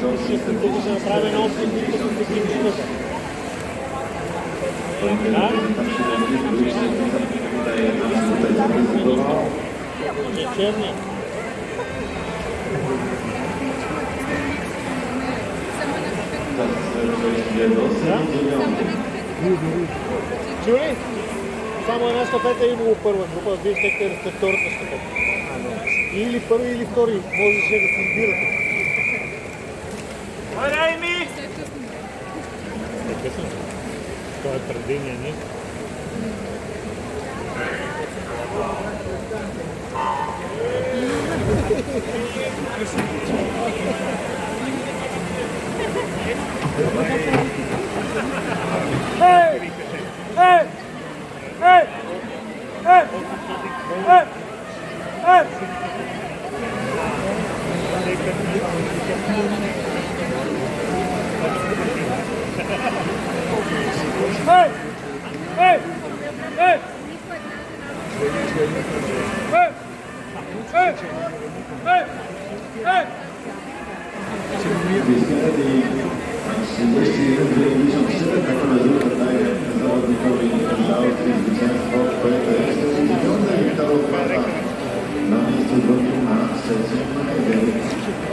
Тук ще направим едно обсъдник, като се климичката. Черни. Чули? Само една щафета е имало първа група, вие ще сте втората щафета. Или първи, или втори. Можеше да се избирате. Хайде ми! Това е традение, не? Hey! Hey! Hey! Hey! Hey! Hey! Hey! Hey! Hey! Hey! Hey! Hey! Silvestri Andrzej Wiszący, taka nazywa zawodnikowi